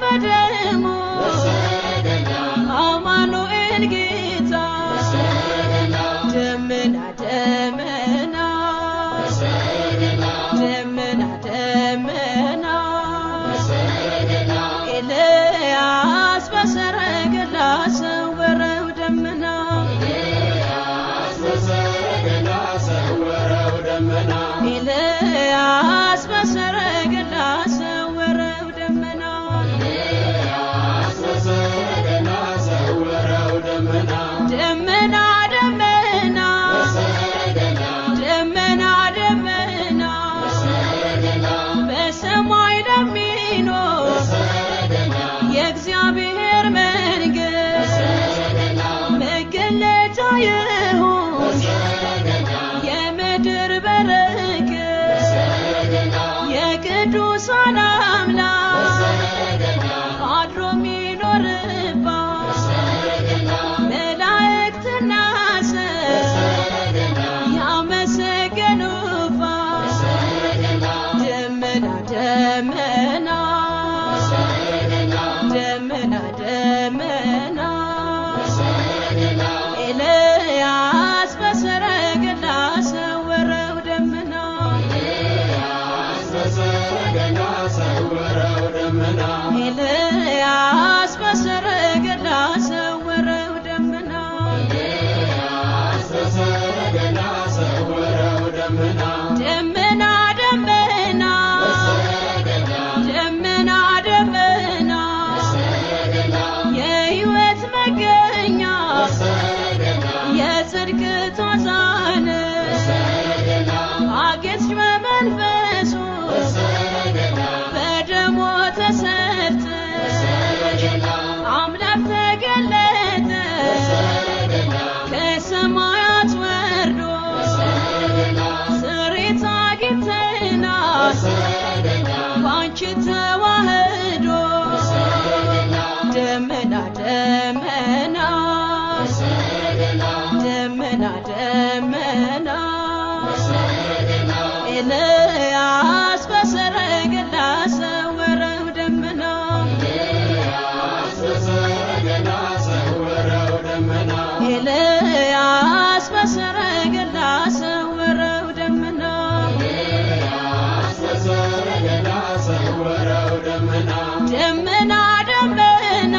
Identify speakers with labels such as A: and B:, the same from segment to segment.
A: በደሙ አማኑኤል ጌታ ደመና ደመና ደመና ደመና ኤልያስ በሰረገላ ሰወረው ደመና ኤልያስ በሰረገላ ሰወረው ደመና ደመና ደመና ደመና ደመና በሰማይ ለሚኖር የእግዚአብሔር መንግሥት መገለጫ ይሁን የምድር በረከት የቅዱሳን አምላክ አድሮ የሚኖርባት መላእክትና ሰው ያመሰገኑባት ደመና ደመና ደመና ደመና ኤልያስ በሰረገላ ሰወረው ደመና ኤልያስ በሰረገላ ሰወረው ደመና ደመና ደመና ደመና ደመና የሕይወት መገኛ የጽድቅ ታዛነ አጌጥሽ በመንፈሱ በደሙ ተሰርተሽ አምላክ ተገለጠ ከሰማያት ወርዶ ስሬት አግኝተናል ባንቺ ተዋህዶ ደመና ደመና ደመና ደመና ኤልያስ በሰረገላ ሰወረው ደመና ኤልያስ በሰረገላ ሰወረው ደመና ደመና ደመና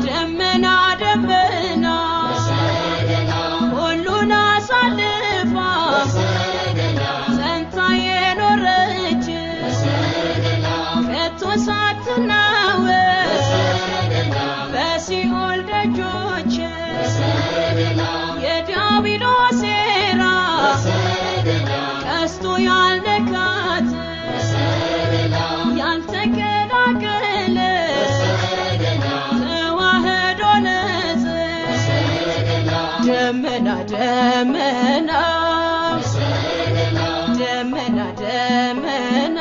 A: ደመና ደመና ሁሉን አሳልፋ ጸንታ የኖረች ከቶ ሳትናወጥ በሲኦል ደጆች የዲያብሎስ ሴራ ቀስቶ ያልነካት ያልተቀላቀለ ተዋህዶ ነጽ ደመና ደመና ደመና ደመና